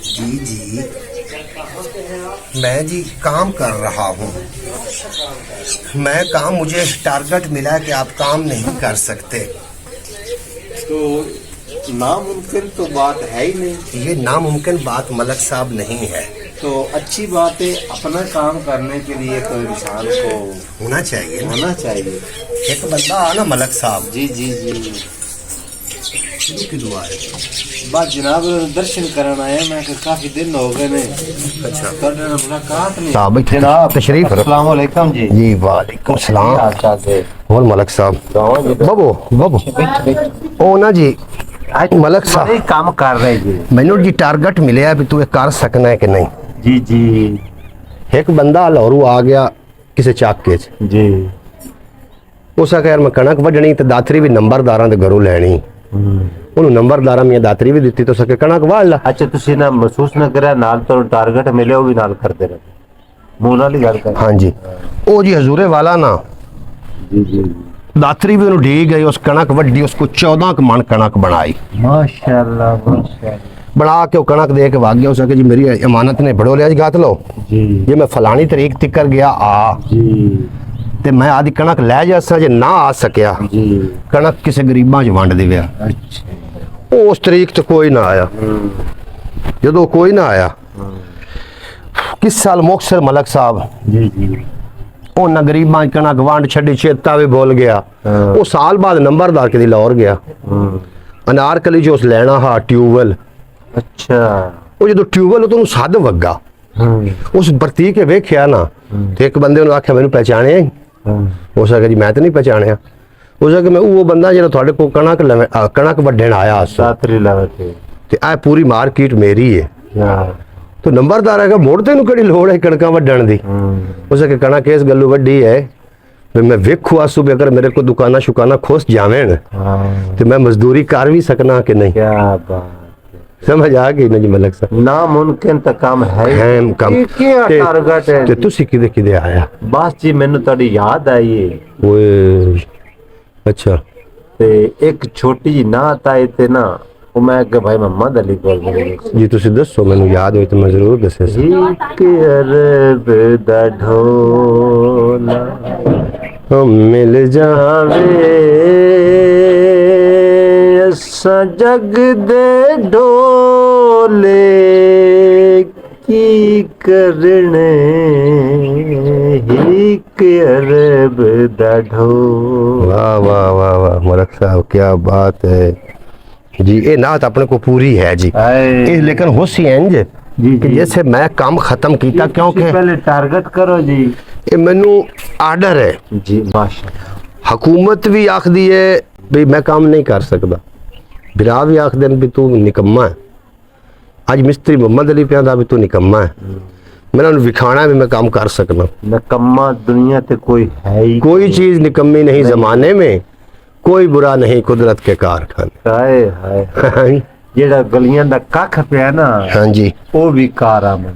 जी जी, मैं जी काम कर रहा हूँ। मैं काम, मुझे टारगेट मिला कि आप काम नहीं कर सकते। तो नामुमकिन तो बात है ही नहीं। ये नामुमकिन बात मलक साहब नहीं है। तो अच्छी बात है, अपना काम करने के लिए तो इंसान को होना चाहिए ना? होना चाहिए। एक बंदा आना मलक साहब जी जी जी, शुरू की दुआ है। बस जनाब दर्शन करना आया मैं कि काफी दिन हो गए ने। अच्छा, करने मुलाकात नहीं। साहब जनाब तशरीफ अस्सलाम वालेकुम जी। जी वालेकुम सलाम। और मलक साहब बबो बबो ओ ना जी मलक साहब काम कर रहे जी। मैनू जी टारगेट मिले भी तू कर सकना है कि नहीं? जी जी एक बंदा लाहौरू आ गया किसी चाके च जी। उस आखिया यार मैं कणक वड्ढनी ते दातरी भी नंबरदारां दे घरों लैनी। ਉਹਨੂੰ ਨੰਬਰਦਾਰਾਂ ਮੀਆਂ ਦਾਤਰੀ ਵੀ ਦਿੱਤੀ तो सके कणक वाल ला। अच्छा ਤੁਸੀਂ ਨਾ ਮਹਿਸੂਸ ਨਾ ਕਰਿਆ ਨਾਲ ਤੋਂ ਟਾਰਗੇਟ ਮਿਲੇ ਉਹ ਵੀ ਨਾਲ ਕਰਦੇ ਰਹੇ ਮੂੰਹ ਨਾਲ ਹੀ ਗੱਲ ਕਰ। हाँ जी ਉਹ जी हजूरे वाला ना जी जी दातरी भी उन्होंने ढी गई, उस कणक वड्डी, उसको 14 मन कणक बनाई। माशाल्लाह माशाल्लाह। बना के वो कणक दे के भाग गया। उसके जी मेरी अमानत ने बड़ो लिया जी गात लो जी। ये मैं फलानी तरीक तिकर गया आ जी ते मैं आदि कणक लै जा जे ना आ सकिया जी। कणक किसी गरीबां च वंड देविया। अच्छा उस तरीक तो कोई ना आया। जो कोई ना आया किस साल मुक्तसर मलक साहब जी जी ਉਹਨਾਂ ਗਰੀਬਾਂ ਚ ਕਣਕ ਵੰਡ ਛੱਡੀ, ਚੇਤਾ ਵੀ ਭੁੱਲ ਗਿਆ। ਉਹ ਸਾਲ ਬਾਅਦ ਨੰਬਰਦਾਰ ਕਿਤੇ ਲਾਹੌਰ ਗਿਆ, ਅਨਾਰਕਲੀ ਚ ਉਸ ਲੈਣਾ ਹਾ ਟਿਊਬਵੈਲ। ਅੱਛਾ। ਉਹ ਜਦੋਂ ਟਿਊਬਵੈਲ ਉਹਨੂੰ ਸੱਦ ਵੱਗਾ, ਉਸ ਵਰਤੀ ਕੇ ਵੇਖਿਆ ਨਾ, ਤੇ ਇੱਕ ਬੰਦੇ ਨੂੰ ਆਖਿਆ ਮੈਨੂੰ ਪਹਿਚਾਣਿਆ ਹੀ? ਉਸ ਆਖਿਆ ਜੀ ਮੈਂ ਤਾਂ ਨਹੀਂ ਪਹਿਚਾਣਿਆ। ਉਸ ਆਖਿਆ ਮੈਂ ਉਹ ਬੰਦਾ ਜਿਹੜਾ ਤੁਹਾਡੇ ਕੋਲ ਕਣਕ ਵੱਢਣ ਆਇਆ ਤੇ ਇਹ ਪੂਰੀ ਮਾਰਕੀਟ ਮੇਰੀ ਹੈ। तो नंबरदार है मोड़ तेन कड़ी लोड़ है कणक वड्डण दी। उस कणक इस गलू वड्डी है भी मैं वेखू आसू भी अगर मेरे को दुकाना शुकाना खुस जावेन तो मैं मजदूरी कर भी सकना कि नहीं। क्या बात, समझ आ गई ना जी मलक साहब। नामुमकिन तो काम है काम टारगेट है ते तुसी किदे किदे आया? बस जी मैनू तुहाडी याद आई है। ओए अच्छा। ते एक छोटी जी नात आई ते ना वो मैं कि भाई मोहम्मद अली कोल जी तुसी दसो मैनू याद होई तो मैं जरूर दसे। एक अरब दा ढोला मिल जावे असा जग दे ढोले की करने एक अरब दा ढोला। वाह वाह वाह वाह मलक साहब क्या बात है जी। ये नात अपने को पूरी है जी। ये लेकिन होसी इंज जी कि जैसे मैं काम खत्म किया क्योंकि पहले टारगेट करो जी। ये मैनू आर्डर है जी माशाअल्लाह। हुकूमत भी आखदी है भी मैं काम नहीं कर सकता, बिरा भी आखदे भी तू निकम्मा है। आज मिस्त्री मोहम्मद अली पे भी तू निकम्मा है, मैंने उन्हें विखाना भी मैं काम कर सकना। निकम्मा दुनिया ते कोई है ही कोई चीज निकम्मी नहीं जमाने में, कोई बुरा नहीं कुदरत के कारखाने। हाय हाय जेड़ा गलियां दा कख पिया ना हाँ जी वो भी कारामन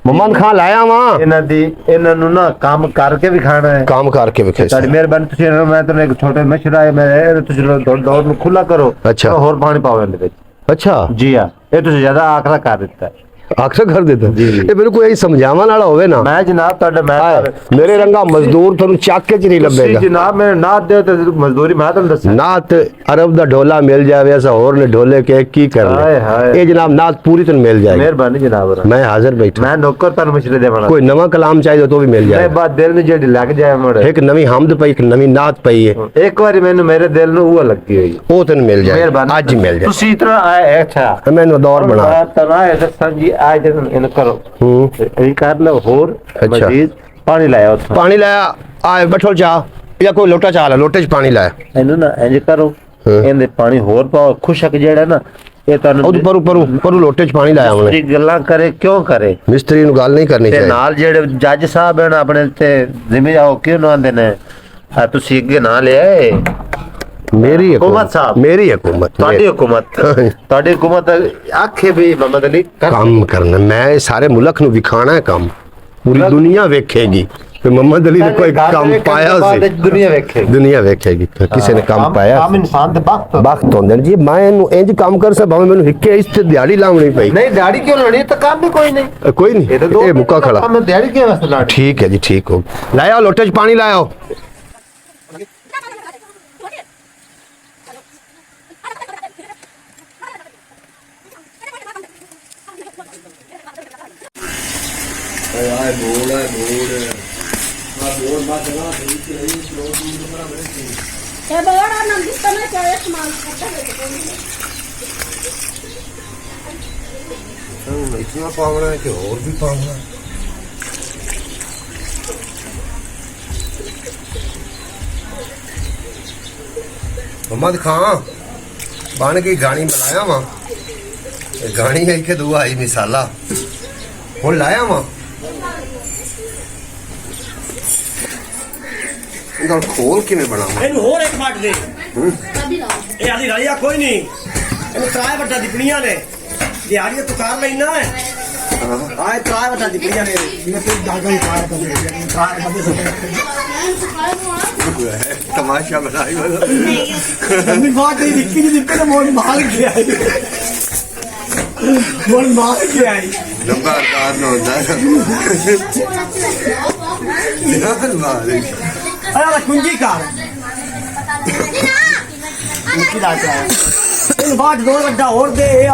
मोहम्मद खान लाया वहां इन्हां दी इन्हां नू ना काम करके भी खाना है। काम करके भी ताड़ी मेहरबानी तुसी मैं तो एक छोटे मशवरा है मैं तुसी दौड़ नु खुला करो। अच्छा और पानी पाओ इहदे विच। अच्छा जी हां ये तुसी ज्यादा आखरा कर दिता है। आखिर कर देता ये मेरे को यही समझावन वाला होवे ना। मैं जनाब तुहाडे मैं मेरे रंगा मजदूर थानू चक के च नहीं लभेगा जनाब। मैं नात दे ते मजदूरी मैं तुहानू दस नात अरब दा ढोला मिल जावे ऐसा और ने ढोले के की करने ये जनाब नात पूरी तरह मिल जाएगी। मेहरबानी जनाब मैं हाजिर बैठा मैं नौकर तुहानू मशवरे देवाना। कोई नवा कलाम चाहिए तो भी मिल जाए। बात दिल नु जेडी लग जाए मोड़े एक नवी हमद पई एक नवी नात पई है एक बारी मैनू मेरे दिल नु वो लगी हुई वो तन मिल जाए आज ही मिल जाए। तुसी इतना आए अच्छा मैनू दौर बना तना है दसन जी आज इन करो ये कर लो होर मजीद पानी लाया उठो पानी लाया आए बैठो चा या कोई लोटा चा ला लोटे च पानी लाया इनु ना इंज करो इनदे पानी होर पाओ खुशक जेड़ा ना ये तनु ओ परू परू परू लोटे च पानी लाया हमने गल्ला करे क्यों करे मिस्त्री नु गल नहीं करनी चाहिए। नाल जेड़े जज साहब हैं अपने ते जिम्मे जाओ क्यों ना आंदे ने तुसी अगे ना ले आए। मेरी हुकूमत साहब मेरी हुकूमत ਤੁਹਾਡੀ हुकूमत आखे भी मोहम्मद अली काम करना मैं सारे मुल्क नु विखाना है काम पूरी दुनिया वेखेगी कि मोहम्मद अली ने कोई काम पाया सी दुनिया वेखेगी किसी ने काम पाया काम इंसान दे वक्त होंदे जी। मैं इनु इंज काम कर सा भावे मेनू हिक्के इस ते दिहाड़ी लावनी पई नहीं दिहाड़ी क्यों लानी तो काम भी कोई नहीं कोई नहीं ये मुक्का खड़ा मैं दिहाड़ी क्यों वास्ते लानी। ठीक है जी ठीक हो लाया लोटे च पानी लाया ये बड़ा नंदी समय क्या इस्तेमाल करता है इतना पावना है कि और भी पावना है। मोहम्मद खान बन गई गानी मिलाया वहां गानी है कि दुआ आई मिसाला हुण लाया वहां खोल किवें बनावा ਇਹਨੂੰ ਹੋਰ ਇੱਕ ਫੱਟ ਦੇ ਇਹ ਆਦੀ ਰਾਈਆ ਕੋਈ ਨਹੀਂ ਇਹਨੂੰ ਤਰਾਏ ਵੱਡਾ ਦਿਪਣੀਆਂ ਨੇ ਦਿਹਾੜੀ ਤੂੰ ਕਰ ਲੈਣਾ ਹੈ ਆਏ ਤਰਾਏ ਵੱਡਾ ਦਿਪਣੀਆਂ ਨੇ ਮੈਂ ਤੇ ਦਾਗਾ ਹੀ ਤਰਾਏ ਬੰਦੇ तमाशा बनाई ਮੰਮੀ ਬਾਤ ਇਹ ਨਿੱਕੀ ਜਿਹੀ ਦਿਪੇ ਮੋੜ ਮਾਰ ਕੇ ਆਈ ਮੋੜ ਮਾਰ ਕੇ ਆਈ नंबरदार न होता ਅਰੇ ਕੁੰਜੀ ਕਰ ਨਿੱਕੀ ਦਾ ਇਹਨੂੰ ਬਾਤ ਦੋ ਵੱਡਾ ਹੋਰ ਦੇ ਇਹ